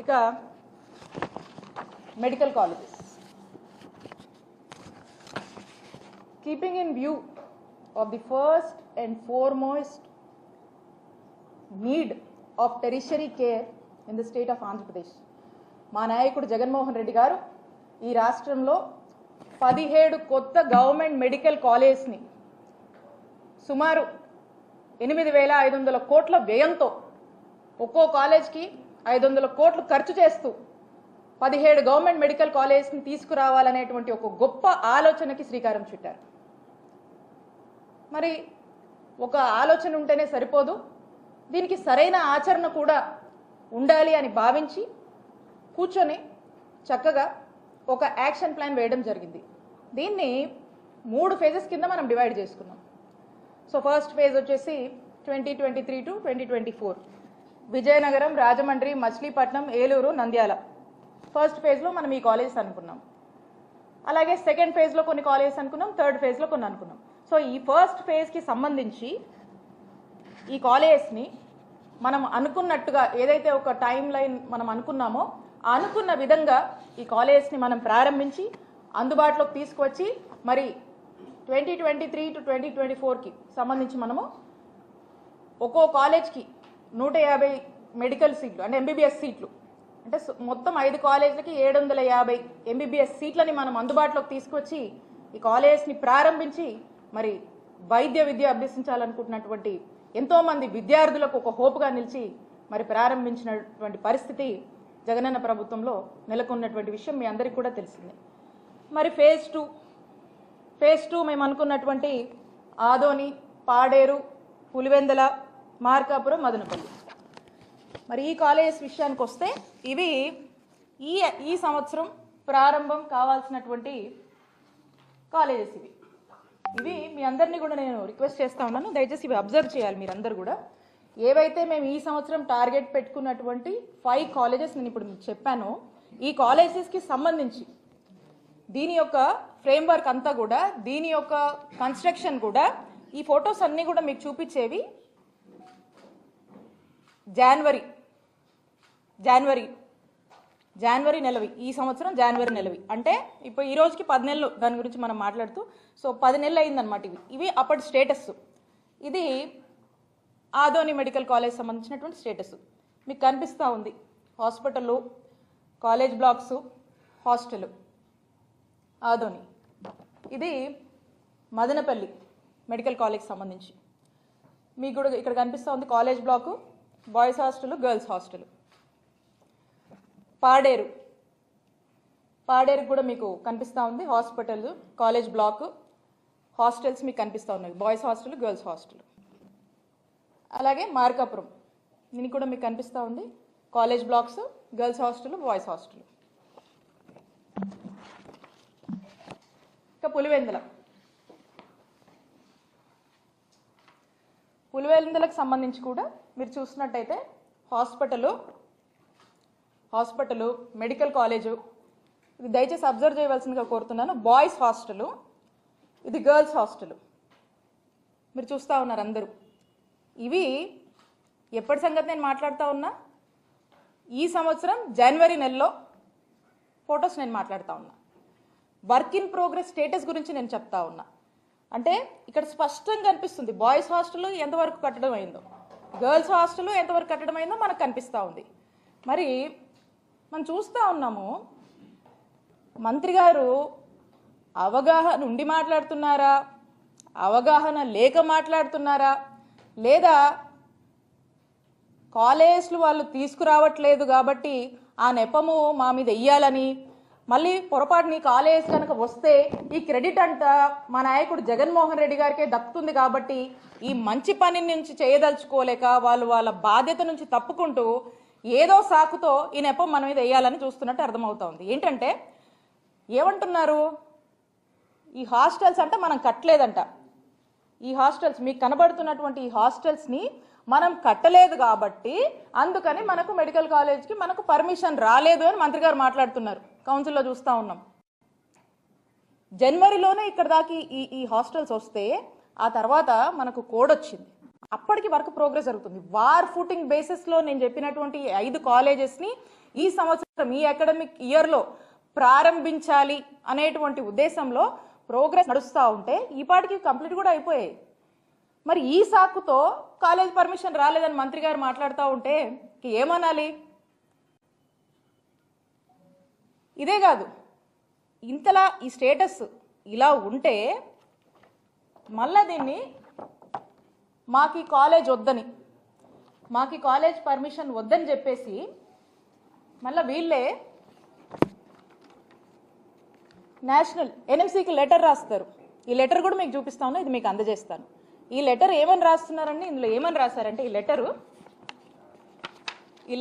ఇక medical colleges. Keeping in view of the first and foremost need of tertiary care in the state of Andhra Pradesh, మా నాయకుడు జగన్మోహన్ రెడ్డి గారు ఈ రాష్ట్రంలో 17 కొత్త గవర్నమెంట్ మెడికల్ కాలేజ్ని సుమారు 8,500 కోట్ల వ్యయంతో ఒక్కో కాలేజ్కి 500 కోట్లు ఖర్చు చేస్తూ 17 గవర్నమెంట్ మెడికల్ కాలేజ్ని తీసుకురావాలనేటువంటి ఒక గొప్ప ఆలోచనకి శ్రీకారం చుట్టారు. మరి ఒక ఆలోచన ఉంటేనే సరిపోదు, దీనికి సరైన ఆచరణ కూడా ఉండాలి అని భావించి కూర్చొని చక్కగా ఒక యాక్షన్ ప్లాన్ వేయడం జరిగింది. దీన్ని 3 ఫేజెస్ కింద మనం డివైడ్ చేసుకున్నాం. సో ఫస్ట్ ఫేజ్ వచ్చేసి 2023 టు 2024 విజయనగరం, రాజమండ్రి, మచిలీపట్నం, ఏలూరు, నంద్యాల ఫస్ట్ ఫేజ్లో మనం ఈ కాలేజెస్ అనుకున్నాం. అలాగే సెకండ్ ఫేజ్లో కొన్ని కాలేజెస్ అనుకున్నాం, థర్డ్ ఫేజ్లో కొన్ని అనుకున్నాం. సో ఈ ఫస్ట్ ఫేజ్కి సంబంధించి ఈ కాలేజెస్ని మనం అనుకున్నట్టుగా ఏదైతే ఒక టైం లైన్ మనం అనుకున్నామో అనుకున్న విధంగా ఈ కాలేజెస్ని మనం ప్రారంభించి అందుబాటులోకి తీసుకువచ్చి మరి 2023 టు 2024కి సంబంధించి మనము ఒక్కో కాలేజ్కి 150 మెడికల్ సీట్లు అంటే ఎంబీబీఎస్ సీట్లు అంటే మొత్తం 5 కాలేజీలకి 750 ఎంబీబీఎస్ సీట్లని మనం అందుబాటులోకి తీసుకొచ్చి ఈ కాలేజెస్ని ప్రారంభించి మరి వైద్య విద్య అభ్యసించాలనుకుంటున్నటువంటి ఎంతోమంది విద్యార్థులకు ఒక హోప్గా నిలిచి మరి ప్రారంభించినటువంటి పరిస్థితి జగనన్న ప్రభుత్వంలో నెలకొన్నటువంటి విషయం మీ అందరికీ కూడా తెలిసిందే. మరి ఫేజ్ టూ మేము అనుకున్నటువంటి ఆదోని, పాడేరు, పులివెందల, మార్కాపురం, మదనపల్లి. మరి ఈ కాలేజెస్ విషయానికి వస్తే ఇవి ఈ సంవత్సరం ప్రారంభం కావాల్సినటువంటి కాలేజెస్. ఇవి మీ అందరినీ కూడా నేను రిక్వెస్ట్ చేస్తా ఉన్నాను, దయచేసి ఇవి అబ్జర్వ్ చేయాలి మీరందరూ కూడా. ఏవైతే మేము ఈ సంవత్సరం టార్గెట్ పెట్టుకున్నటువంటి 5 కాలేజెస్ నేను ఇప్పుడు మీకు చెప్పానో ఈ కాలేజెస్కి సంబంధించి దీని యొక్క ఫ్రేమ్వర్క్ అంతా కూడా, దీని యొక్క కన్స్ట్రక్షన్ కూడా, ఈ ఫొటోస్ అన్నీ కూడా మీకు చూపించేవి జనవరి నెలవి, ఈ సంవత్సరం జనవరి నెలవి. అంటే ఇప్పుడు ఈ రోజుకి 10 నెలలు దాని గురించి మనం మాట్లాడుతూ, సో 10 నెలలు అయిందనమాట. ఇవి అప్పటి స్టేటస్. ఇది ఆదోని మెడికల్ కాలేజ్ సంబంధించినటువంటి స్టేటస్ మీకు కనిపిస్తూ ఉంది. Hospital, college blocks, hostel Adoni. ఇది మదనపల్లి మెడికల్ కాలేజ్ సంబంధించి మీకు కూడా ఇక్కడ కనిపిస్తూ ఉంది college block, boys hostel, girls hostel. Paderu కూడా మీకు కనిపిస్తూ ఉంది హాస్పిటల్, కాలేజ్ బ్లాక్, హాస్టల్స్ మీకు కనిపిస్తూ ఉన్నాయి, బాయ్స్ హాస్టల్, గర్ల్స్ హాస్టల్. అలాగే మార్కాపురం దీనికి కూడా మీకు కనిపిస్తూ ఉంది college blocks, girls hostel, boys hostel. ఇక పులివెందులకు సంబంధించి కూడా మీరు చూసినట్టయితే హాస్పిటల్, మెడికల్ కాలేజు, ఇది దయచేసి అబ్జర్వ్ చేయవలసిందిగా కోరుతున్నాను. బాయ్స్ హాస్టల్, ఇది గర్ల్స్ హాస్టల్ మీరు చూస్తూ ఉన్నారు అందరూ. ఇవి ఎప్పటి సంగతి నేను మాట్లాడుతూ ఉన్నా, ఈ సంవత్సరం జనవరి నెలలో ఫొటోస్ నేను మాట్లాడుతూ ఉన్నా. వర్క్ ఇన్ ప్రోగ్రెస్ స్టేటస్ గురించి నేను చెప్తా ఉన్నా. అంటే ఇక్కడ స్పష్టంగా కనిపిస్తుంది బాయ్స్ హాస్టల్ ఎంతవరకు కట్టడం అయిందో, గర్ల్స్ హాస్టల్ ఎంతవరకు కట్టడం అయిందో మనకు కనిపిస్తూ ఉంది. మరి మనం చూస్తూ ఉన్నాము, మంత్రి గారు అవగాహన ఉండి మాట్లాడుతున్నారా, అవగాహన లేక మాట్లాడుతున్నారా, లేదా కాలేజ్లు వాళ్ళు తీసుకురావట్లేదు కాబట్టి ఆ నెపము మా మీద వెయ్యాలని, మళ్ళీ పొరపాటుని కాలేజ్ కనుక వస్తే ఈ క్రెడిట్ అంతా మా నాయకుడు జగన్మోహన్ రెడ్డి గారికే దక్కుతుంది కాబట్టి ఈ మంచి పని నుంచి చేయదలుచుకోలేక వాళ్ళు వాళ్ళ బాధ్యత నుంచి తప్పుకుంటూ ఏదో సాకుతో ఈ నెపం మన మీద వేయాలని చూస్తున్నట్టు అర్థమవుతోంది. ఏంటంటే ఏమంటున్నారు, ఈ హాస్టల్స్ అంటే మనం కట్టలేదంట, ఈ హాస్టల్స్ మీకు కనబడుతున్నటువంటి ఈ హాస్టల్స్ని మనం కట్టలేదు కాబట్టి అందుకని మనకు మెడికల్ కాలేజ్కి మనకు పర్మిషన్ రాలేదు అని మంత్రి గారు మాట్లాడుతున్నారు. కౌన్సిల్లో చూస్తూ ఉన్నాం. జనవరిలోనే ఇక్కడ దాకా ఈ హాస్టల్స్ వస్తే ఆ తర్వాత మనకు కోడ్ వచ్చింది. అప్పటికి వర్క్ ప్రోగ్రెస్ జరుగుతుంది. వార్ ఫుటింగ్ బేసిస్లో నేను చెప్పినటువంటి 5 కాలేజెస్ని ఈ సంవత్సరం ఈ అకాడమిక్ ఇయర్లో ప్రారంభించాలి అనేటువంటి ఉద్దేశంలో ప్రోగ్రెస్ నడుస్తూ ఉంటే ఈ పాటికి కంప్లీట్ కూడా అయిపోయాయి. మరి ఈ సాకుతో కాలేజ్ పర్మిషన్ రాలేదని మంత్రి గారు మాట్లాడుతూ ఉంటే ఏమనాలి? ఇదే కాదు, ఇంతలా ఈ స్టేటస్ ఇలా ఉంటే మళ్ళా దీన్ని మాకు ఈ కాలేజ్ వద్దని, మాకు ఈ కాలేజ్ పర్మిషన్ వద్దని చెప్పేసి మళ్ళీ వీళ్ళే నేషనల్ ఎన్ఎంసీకి లెటర్ రాస్తారు. ఈ లెటర్ కూడా మీకు చూపిస్తాను, ఇది మీకు అందజేస్తాను. ఈ లెటర్ ఏమని రాస్తున్నారండి, ఇందులో ఏమని రాశారంటే ఈ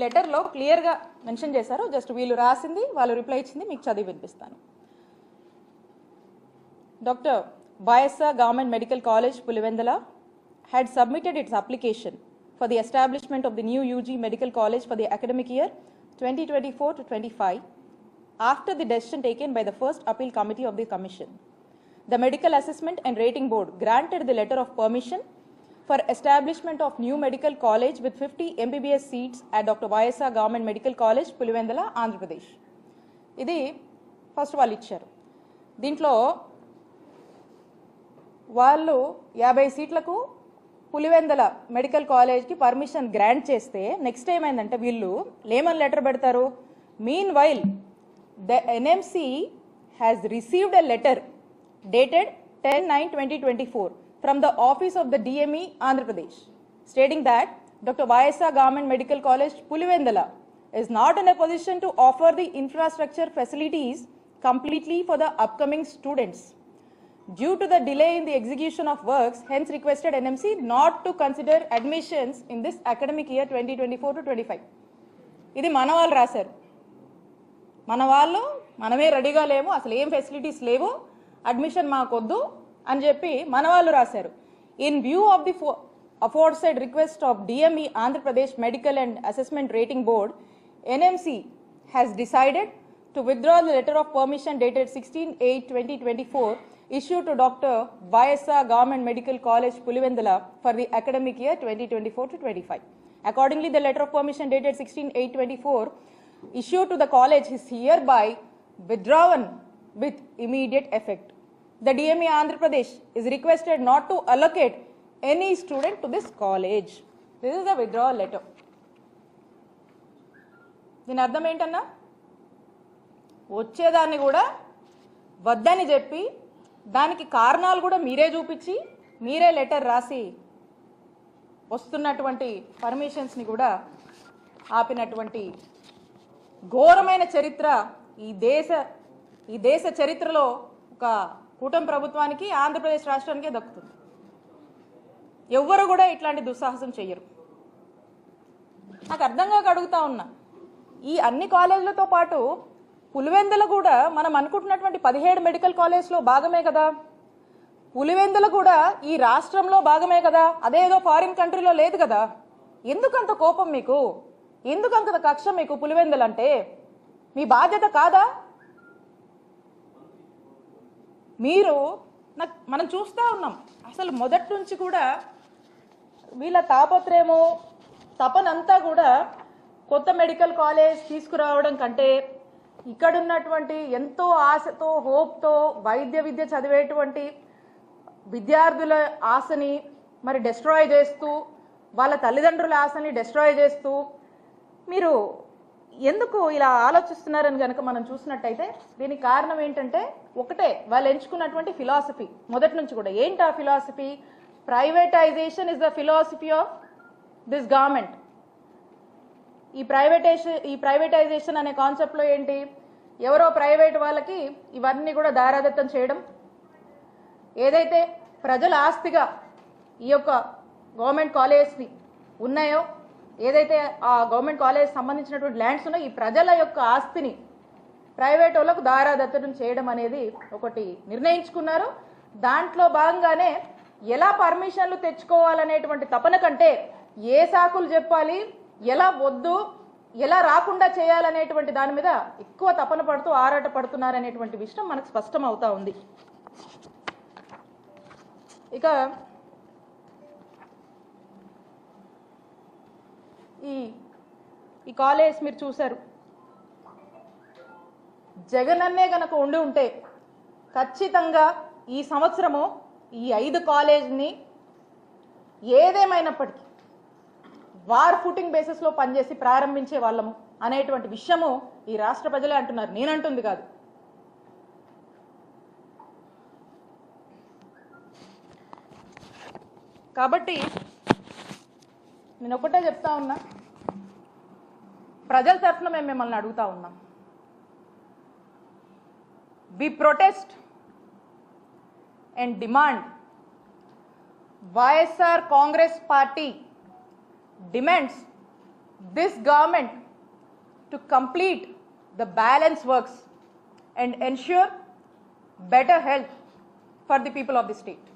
లెటర్లో క్లియర్గా మెన్షన్ చేశారు. జస్ట్ వీళ్ళు రాసింది, వాళ్ళు రిప్లై ఇచ్చింది మీకు చదివి వినిపిస్తాను. Dr. Vyasa Government Medical College, Pulivendala, had submitted its application for the establishment of the new UG Medical College for the academic year 2024 to 25 after the decision taken by the first appeal committee of the commission. The Medical Assessment and Rating Board granted the letter of permission for establishment of new medical college with 50 MBBS seats at Dr. Vyasa Government Medical College, Pulivendala, Andhra Pradesh. ఇది first వాళ్ళు ఇచ్చారు. దీంట్లో వాళ్ళు 50 సీట్లకు Pulivendula medical కాలేజ్కి permission grant చేస్తే next ఏమైందంటే వీళ్ళు లేమన్ లెటర్ పెడతారు. Mean while the NMC has received a letter dated 10/9/2024 from the office of the DME Andhra Pradesh stating that Dr. Vyasa Government Medical College, Pulivendala is not in a position to offer the infrastructure facilities completely for the upcoming students. Due to the delay in the execution of works, hence requested NMC not to consider admissions in this academic year 2024 to 25. ఇది మన వాళ్ళు రాశారు. మన వాళ్ళు మనమే రెడీగా లేము, అసలు ఏం ఫెసిలిటీస్ లేవు, అడ్మిషన్ మాకొద్దు అని చెప్పి మన వాళ్ళు రాశారు. In view of the aforesaid request of DME Andhra Pradesh Medical and Assessment Rating Board, NMC has decided to withdraw the letter of permission dated 16/8/2024 issued to Dr. Vyasa Government Medical College, Pulivendala for the academic year 2024 to 25. Accordingly, the letter of permission dated 16/8/24 issued to the college is hereby withdrawn with immediate effect. The DME Andhra Pradesh is requested not to allocate any student to this college. This is the withdrawal letter. దీని అర్థం ఏంటన్నా, వచ్చేదాన్ని కూడా వద్దని చెప్పి దానికి కారణాలు కూడా మీరే చూపించి మీరే లెటర్ రాసి వస్తున్నటువంటి పర్మిషన్స్ని కూడా ఆపినటువంటి ఘోరమైన చరిత్ర ఈ దేశ చరిత్రలో ఒక కూటమి ప్రభుత్వానికి ఆంధ్రప్రదేశ్ రాష్ట్రానికే దక్కుతుంది. ఎవ్వరు కూడా ఇట్లాంటి దుస్సాహసం చెయ్యరు. నాకు అర్థం కాక అడుగుతా ఉన్నా, ఈ అన్ని కాలేజీలతో పాటు పులివెందుల కూడా మనం అనుకుంటున్నటువంటి 17 మెడికల్ కాలేజ్లో భాగమే కదా, పులివెందుల కూడా ఈ రాష్ట్రంలో భాగమే కదా, అదేదో ఫారిన్ కంట్రీలో లేదు కదా. ఎందుకంత కోపం మీకు, ఎందుకంత కక్ష మీకు పులివెందులంటే? మీ బాధ్యత కాదా? మీరు మనం చూస్తూ ఉన్నాం, అసలు మొదటి నుంచి కూడా వీళ్ళ తాపత్రయము తపనంతా కూడా కొత్త మెడికల్ కాలేజ్ తీసుకురావడం కంటే ఇక్కడున్నటువంటి ఎంతో ఆశతో హోప్తో వైద్య విద్య చదివేటువంటి విద్యార్థుల ఆశని మరి డెస్ట్రాయ్ చేస్తూ, వాళ్ళ తల్లిదండ్రుల ఆశని డెస్ట్రాయ్ చేస్తూ మీరు ఎందుకు ఇలా ఆలోచిస్తున్నారని కనుక మనం చూసినట్టయితే దీనికి కారణం ఏంటంటే ఒకటే, వాళ్ళు ఎంచుకున్నటువంటి ఫిలాసఫీ మొదటి నుంచి కూడా. ఏంటి ఆ philosophy? Privatization is the philosophy of this government. ఈ ప్రైవేటైజేషన్ అనే కాన్సెప్ట్లో ఏంటి, ఎవరో ప్రైవేట్ వాళ్ళకి ఇవన్నీ కూడా దారాదత్తం చేయడం, ఏదైతే ప్రజల ఆస్తిగా ఈ యొక్క గవర్నమెంట్ కాలేజ్ని ఉన్నాయో, ఏదైతే ఆ గవర్నమెంట్ కాలేజ్ సంబంధించినటువంటి ల్యాండ్స్ ఉన్నాయో, ఈ ప్రజల యొక్క ఆస్తిని ప్రైవేట్ వాళ్ళకు దారాదత్తం చేయడం అనేది ఒకటి నిర్ణయించుకున్నారు. దాంట్లో భాగంగానే ఎలా పర్మిషన్లు తెచ్చుకోవాలనేటువంటి తపన కంటే ఏ సాకులు చెప్పాలి, ఎలా వద్దు, ఎలా రాకుండా చేయాలనేటువంటి దాని మీద ఎక్కువ తపన పడుతూ ఆరాట పడుతున్నారనేటువంటి విషయం మనకు స్పష్టం అవుతా ఉంది. ఇక ఈ కాలేజ్ మీరు చూశారు. జగన్ అన్నే గనక ఉండి ఉంటే ఖచ్చితంగా ఈ సంవత్సరము ఈ 5 కాలేజ్ని ఏదేమైనప్పటికీ వార్ ఫుటింగ్ బేసిస్లో పనిచేసి ప్రారంభించే వాళ్ళము అనేటువంటి విషయము ఈ రాష్ట్ర ప్రజలే అంటున్నారు, నేనంటుంది కాదు. కాబట్టి నేను ఒకటే చెప్తా ఉన్నా, ప్రజల తరఫున మేము మిమ్మల్ని అడుగుతా ఉన్నాం. We protest and demand YSR Congress Party demands this government to complete the balance works and ensure better health for the people of the state.